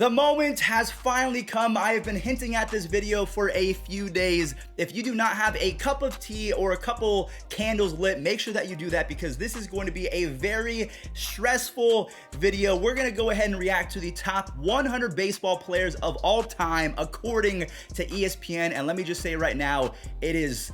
The moment has finally come. I have been hinting at this video for a few days. If you do not have a cup of tea or a couple candles lit, make sure that you do that because this is going to be a very stressful video. We're going to go ahead and react to the top 100 baseball players of all time according to ESPN. And let me just say right now, it is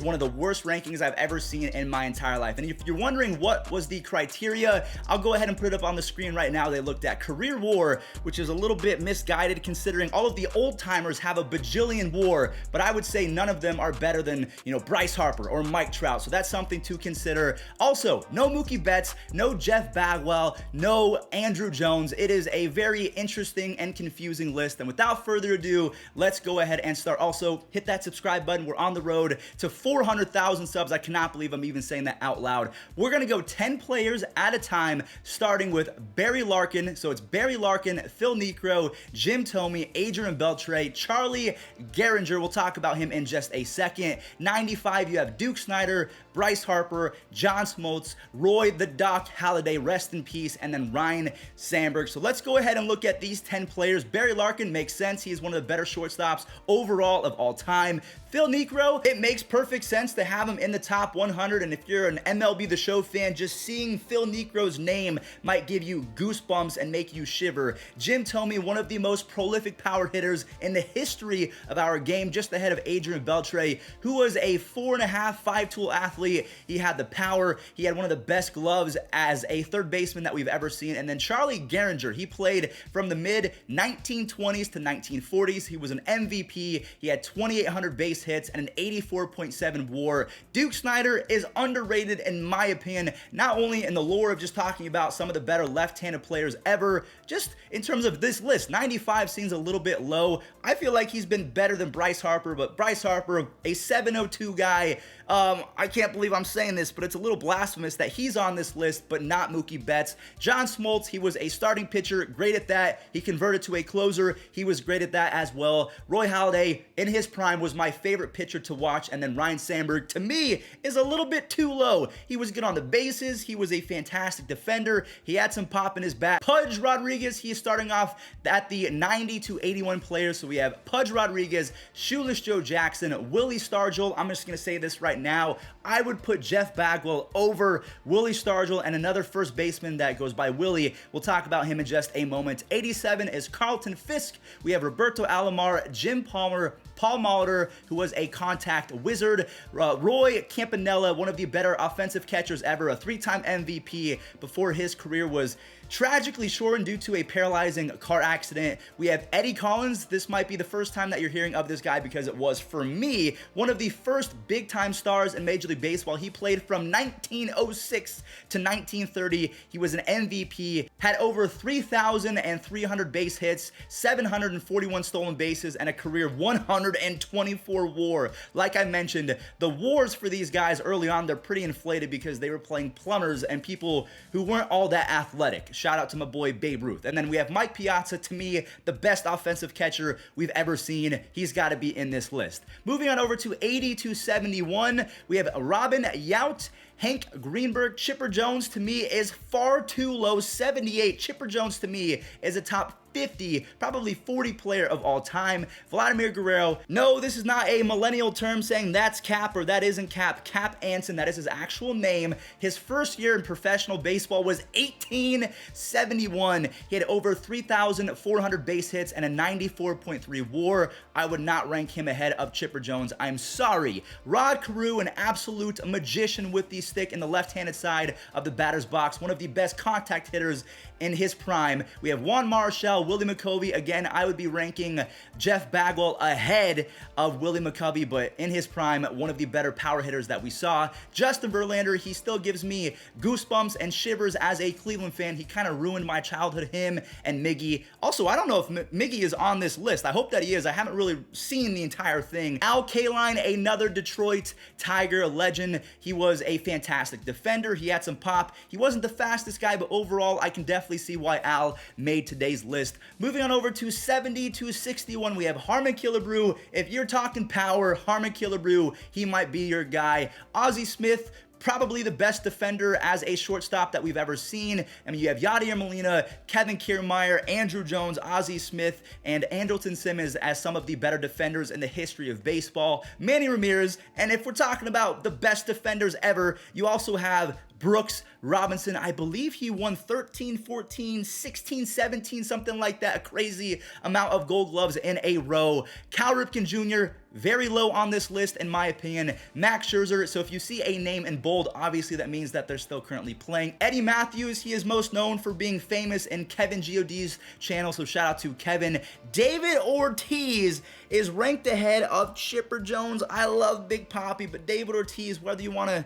one of the worst rankings I've ever seen in my entire life. And if you're wondering what was the criteria, I'll go ahead and put it up on the screen right now. They looked at career WAR, which is a little bit misguided considering all of the old timers have a bajillion WAR, but I would say none of them are better than, Bryce Harper or Mike Trout. So that's something to consider. Also, no Mookie Betts, no Jeff Bagwell, no Andrew Jones. It is a very interesting and confusing list. And without further ado, let's go ahead and start. Also, hit that subscribe button. We're on the road to 400,000 subs. I cannot believe I'm even saying that out loud. We're going to go 10 players at a time, starting with Barry Larkin. So it's Barry Larkin, Phil Niekro, Jim Thome, Adrian Beltre, Charlie Gehringer. We'll talk about him in just a second. 95, you have Duke Snider, Bryce Harper, John Smoltz, Roy the Doc Halladay, rest in peace, and then Ryne Sandberg. So let's go ahead and look at these 10 players. Barry Larkin makes sense. He is one of the better shortstops overall of all time. Phil Niekro, it makes perfect sense to have him in the top 100, and if you're an MLB The Show fan, just seeing Phil Niekro's name might give you goosebumps and make you shiver. Jim Thome, one of the most prolific power hitters in the history of our game, just ahead of Adrian Beltre, who was a 4.5, 5-tool athlete. He had the power. He had one of the best gloves as a third baseman that we've ever seen. And then Charlie Gehringer, he played from the mid-1920s to 1940s. He was an MVP. He had 2,800 base hits and an 84.7 WAR. Duke Snider is underrated in my opinion, not only in the lore of just talking about some of the better left-handed players ever, just in terms of this list. 95 seems a little bit low. I feel like he's been better than Bryce Harper, but Bryce Harper, a 702 guy, I can't believe I'm saying this, but it's a little blasphemous that he's on this list, but not Mookie Betts. John Smoltz, he was a starting pitcher, great at that. He converted to a closer. He was great at that as well. Roy Halladay, in his prime, was my favorite pitcher to watch, and then Ryne Sandberg, to me, is a little bit too low. He was good on the bases. He was a fantastic defender. He had some pop in his bat. Pudge Rodriguez, he is starting off at the 90 to 81 players. So we have Pudge Rodriguez, Shoeless Joe Jackson, Willie Stargell. I'm just going to say this right now. I would put Jeff Bagwell over Willie Stargell, and another first baseman that goes by Willie. We'll talk about him in just a moment. 87 is Carlton Fisk. We have Roberto Alomar, Jim Palmer, Paul Molitor, who was a contact wizard, Roy Campanella, one of the better offensive catchers ever, a 3-time MVP before his career was tragically shortened due to a paralyzing car accident. We have Eddie Collins. This might be the first time that you're hearing of this guy because it was, for me, one of the first big-time stars in Major League Baseball. He played from 1906 to 1930. He was an MVP, had over 3,300 base hits, 741 stolen bases, and a career 124 WAR. Like I mentioned, the WARs for these guys early on, they're pretty inflated because they were playing plumbers and people who weren't all that athletic. Shout out to my boy Babe Ruth. And then we have Mike Piazza, to me, the best offensive catcher we've ever seen. He's got to be in this list. Moving on over to 80 to 71, we have Robin Yount, Hank Greenberg. Chipper Jones, to me, is far too low, 78. Chipper Jones, to me, is a top 50, probably 40 player of all time. Vladimir Guerrero. No, this is not a millennial term saying that's Cap or that isn't Cap. Cap Anson, that is his actual name. His first year in professional baseball was 1871. He had over 3,400 base hits and a 94.3 WAR. I would not rank him ahead of Chipper Jones. I'm sorry. Rod Carew, an absolute magician with the stick in the left-handed side of the batter's box. One of the best contact hitters in his prime. We have Juan Marichal, Willie McCovey. Again, I would be ranking Jeff Bagwell ahead of Willie McCovey, but in his prime, one of the better power hitters that we saw. Justin Verlander, he still gives me goosebumps and shivers as a Cleveland fan. He kind of ruined my childhood, him and Miggy. Also, I don't know if Miggy is on this list. I hope that he is. I haven't really seen the entire thing. Al Kaline, another Detroit Tiger legend. He was a fantastic defender. He had some pop. He wasn't the fastest guy, but overall, I can definitely see why Al made today's list. Moving on over to 70 to 61, we have Harmon Killebrew. If you're talking power, Harmon Killebrew, he might be your guy. Ozzie Smith, probably the best defender as a shortstop that we've ever seen. I mean, you have Yadier Molina, Kevin Kiermaier, Andrew Jones, Ozzie Smith, and Andrelton Simmons as some of the better defenders in the history of baseball. Manny Ramirez, and if we're talking about the best defenders ever, you also have Brooks Robinson. I believe he won 13, 14, 16, 17, something like that. A crazy amount of Gold Gloves in a row. Cal Ripken Jr., very low on this list in my opinion. Max Scherzer, so if you see a name in bold, obviously that means that they're still currently playing. Eddie Matthews, he is most known for being famous in Kevin God's channel, so shout out to Kevin. David Ortiz is ranked ahead of Chipper Jones. I love Big Papi, but David Ortiz, whether you want to,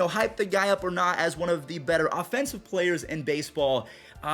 hype the guy up or not, as one of the better offensive players in baseball.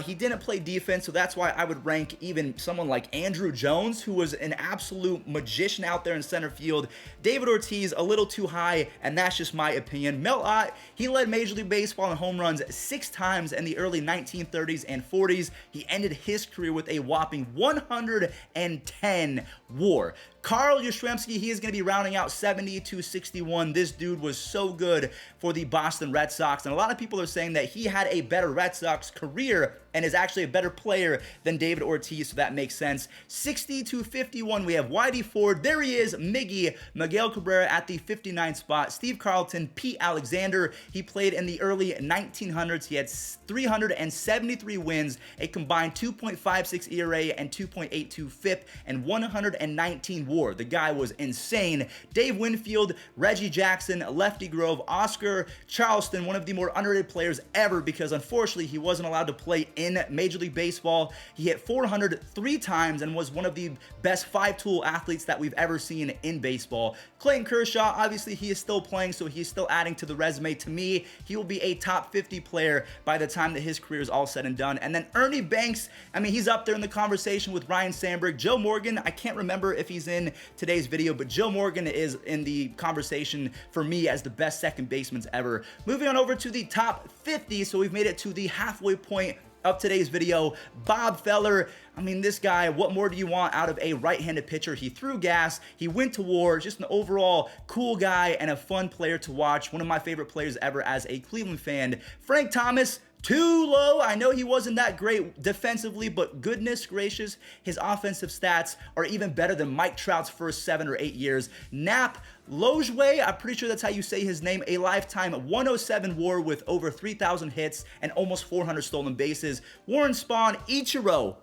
He didn't play defense, so that's why I would rank even someone like Andrew Jones, who was an absolute magician out there in center field. David Ortiz, a little too high, and that's just my opinion. Mel Ott, he led Major League Baseball in home runs 6 times in the early 1930s and 40s. He ended his career with a whopping 110 WAR. Carl Yastrzemski, he is going to be rounding out 70 to 61. This dude was so good for the Boston Red Sox, and a lot of people are saying that he had a better Red Sox career and is actually a better player than David Ortiz, so that makes sense. 60 to 51, we have Whitey Ford. There he is, Miggy, Miguel Cabrera at the 59th spot. Steve Carlton, Pete Alexander. He played in the early 1900s. He had 373 wins, a combined 2.56 ERA and 2.82 FIP, and 119 WAR. The guy was insane. Dave Winfield, Reggie Jackson, Lefty Grove, Oscar Charleston, one of the more underrated players ever because unfortunately he wasn't allowed to play in Major League Baseball. He hit 400 3 times and was one of the best 5-tool athletes that we've ever seen in baseball. Clayton Kershaw, obviously he is still playing, so he's still adding to the resume. To me, he will be a top 50 player by the time that his career is all said and done. And then Ernie Banks, I mean, he's up there in the conversation with Ryan Sandberg. Joe Morgan, I can't remember if he's in today's video, but Joe Morgan is in the conversation for me as the best second baseman ever. Moving on over to the top 50, so we've made it to the halfway point of today's video. Bob Feller, I mean, this guy, what more do you want out of a right-handed pitcher? He threw gas, he went to war, just an overall cool guy and a fun player to watch. One of my favorite players ever as a Cleveland fan. Frank Thomas, too low. I know he wasn't that great defensively, but goodness gracious, his offensive stats are even better than Mike Trout's first 7 or 8 years. Nap Lojwe, I'm pretty sure that's how you say his name, a lifetime 107 WAR with over 3,000 hits and almost 400 stolen bases. Warren Spahn, Ichiro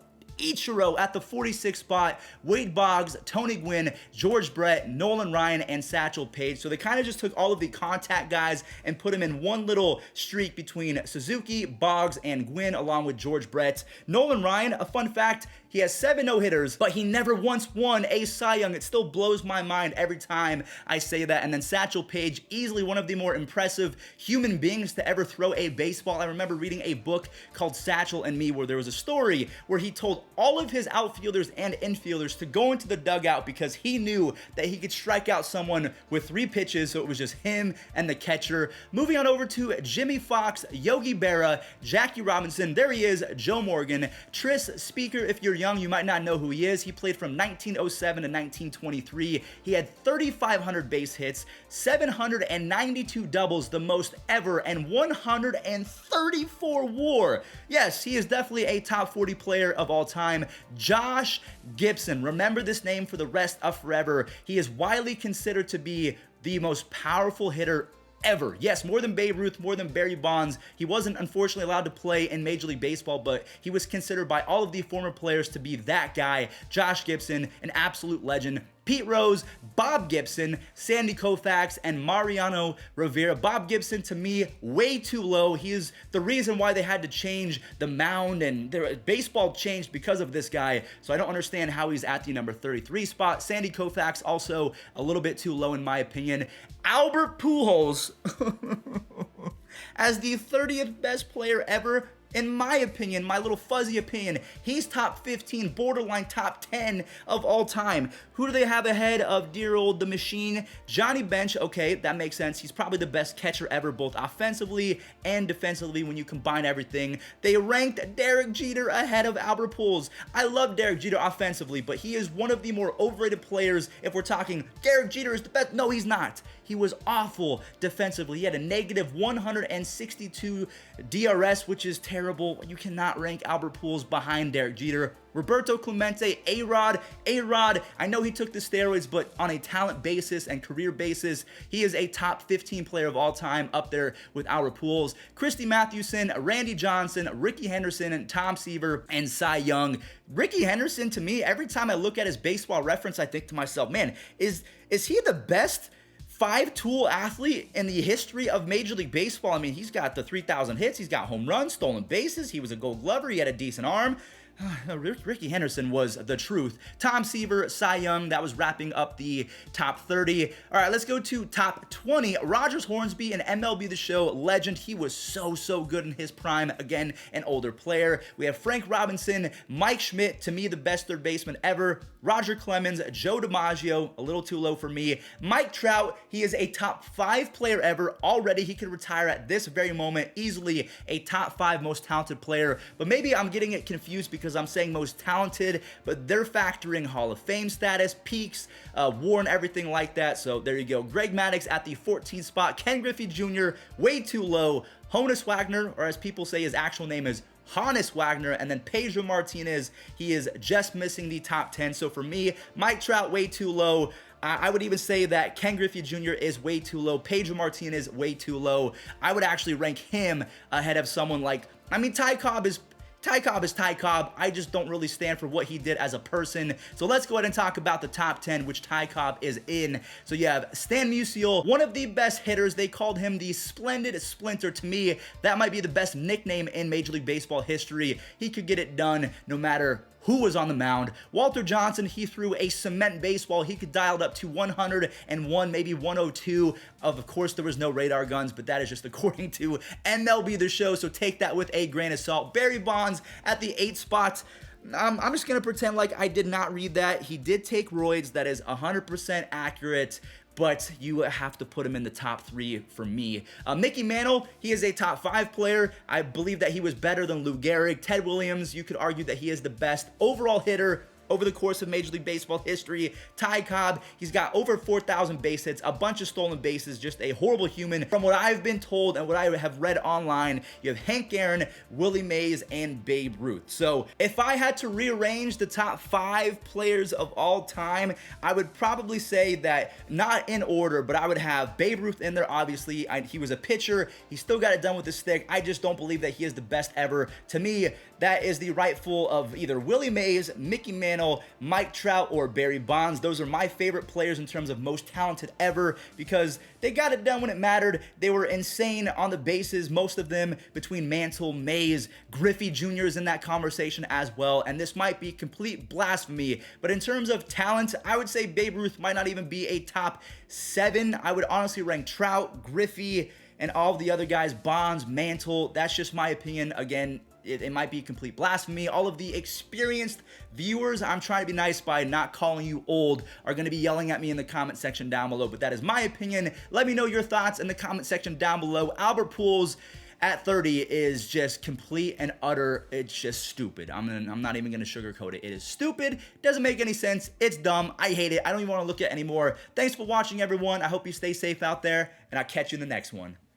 at the 46th spot, Wade Boggs, Tony Gwynn, George Brett, Nolan Ryan, and Satchel Paige. So they kind of just took all of the contact guys and put them in one little streak between Suzuki, Boggs, and Gwynn, along with George Brett. Nolan Ryan, a fun fact, he has 7 no-hitters, but he never once won a Cy Young. It still blows my mind every time I say that. And then Satchel Paige, easily one of the more impressive human beings to ever throw a baseball. I remember reading a book called Satchel and Me, where there was a story where he told all of his outfielders and infielders to go into the dugout because he knew that he could strike out someone with 3 pitches, so it was just him and the catcher. Moving on over to Jimmy Fox, Yogi Berra, Jackie Robinson, there he is, Joe Morgan, Tris Speaker. If you're young, you might not know who he is. He played from 1907 to 1923. He had 3,500 base hits, 792 doubles, the most ever, and 134 WAR. Yes, he is definitely a top 40 player of all time. Josh Gibson, remember this name for the rest of forever. He is widely considered to be the most powerful hitter ever. Yes, more than Babe Ruth, more than Barry Bonds. He wasn't unfortunately allowed to play in Major League Baseball, but he was considered by all of the former players to be that guy. Josh Gibson, an absolute legend. Pete Rose, Bob Gibson, Sandy Koufax, and Mariano Rivera. Bob Gibson, to me, way too low. He is the reason why they had to change the mound, and baseball changed because of this guy, so I don't understand how he's at the number 33 spot. Sandy Koufax, also a little bit too low in my opinion. Albert Pujols, as the 30th best player ever, in my opinion, my little fuzzy opinion, he's top 15, borderline top 10 of all time. Who do they have ahead of dear old The Machine? Johnny Bench, okay, that makes sense. He's probably the best catcher ever, both offensively and defensively when you combine everything. They ranked Derek Jeter ahead of Albert Pujols. I love Derek Jeter offensively, but he is one of the more overrated players if we're talking Derek Jeter is the best. No, he's not. he was awful defensively. He had a negative 162 DRS, which is terrible. You cannot rank Albert Pujols behind Derek Jeter. Roberto Clemente, A-Rod, I know he took the steroids, but on a talent basis and career basis, he is a top 15 player of all time, up there with Albert Pujols. Christy Mathewson, Randy Johnson, Ricky Henderson, Tom Seaver, and Cy Young. Ricky Henderson, to me, every time I look at his baseball reference, I think to myself, man, is he the best five-tool athlete in the history of Major League Baseball? I mean, he's got the 3,000 hits, he's got home runs, stolen bases, he was a Gold Glover, he had a decent arm. Ricky Henderson was the truth. Tom Seaver, Cy Young, that was wrapping up the top 30. All right, let's go to top 20. Rogers Hornsby, an MLB The Show legend. He was so good in his prime. Again, an older player. We have Frank Robinson, Mike Schmidt, to me the best third baseman ever. Roger Clemens, Joe DiMaggio, a little too low for me. Mike Trout, he is a top 5 player ever. Already, he could retire at this very moment. Easily a top 5 most talented player. But maybe I'm getting it confused because I'm saying most talented, but they're factoring Hall of Fame status, peaks, WAR, and everything like that. So there you go. Greg Maddux at the 14th spot. Ken Griffey Jr., way too low. Honus Wagner, or as people say, his actual name is Honus Wagner, and then Pedro Martinez, he is just missing the top 10. So for me, Mike Trout, way too low. I would even say that Ken Griffey Jr. is way too low. Pedro Martinez, way too low. I would actually rank him ahead of someone like, I mean, Ty Cobb is Ty Cobb. I just don't really stand for what he did as a person. So let's go ahead and talk about the top 10, which Ty Cobb is in. So you have Stan Musial, one of the best hitters. They called him the Splendid Splinter. To me, that might be the best nickname in Major League Baseball history. He could get it done no matter who was on the mound. Walter Johnson, he threw a cement baseball. He could dial it up to 101, maybe 102. Of course, there was no radar guns, but that is just according to MLB The Show, so take that with a grain of salt. Barry Bonds at the 8th spot. I'm just going to pretend like I did not read that. He did take roids. That is 100% accurate, but you have to put him in the top 3 for me. Mickey Mantle, he is a top 5 player. I believe that he was better than Lou Gehrig. Ted Williams, you could argue that he is the best overall hitter over the course of Major League Baseball history. Ty Cobb, he's got over 4,000 base hits, a bunch of stolen bases, just a horrible human. From what I've been told and what I have read online, you have Hank Aaron, Willie Mays, and Babe Ruth. So if I had to rearrange the top 5 players of all time, I would probably say that, not in order, but I would have Babe Ruth in there, obviously. He was a pitcher. He still got it done with his stick. I just don't believe that he is the best ever. To me, that is the rightful of either Willie Mays, Mickey Mantle, Mike Trout, or Barry Bonds. Those are my favorite players in terms of most talented ever because they got it done when it mattered. They were insane on the bases, most of them, between Mantle, Mays, Griffey Jr. is in that conversation as well, and this might be complete blasphemy, but in terms of talent, I would say Babe Ruth might not even be a top 7. I would honestly rank Trout, Griffey, and all of the other guys, Bonds, Mantle. That's just my opinion. Again, it might be complete blasphemy. All of the experienced viewers, I'm trying to be nice by not calling you old, are going to be yelling at me in the comment section down below, but that is my opinion. Let me know your thoughts in the comment section down below. Albert Pujols at 30 is just complete and utter, it's just stupid. I'm not even going to sugarcoat it. It is stupid, doesn't make any sense, it's dumb, I hate it, I don't even want to look at it anymore. Thanks for watching, everyone. I hope you stay safe out there, and I'll catch you in the next one.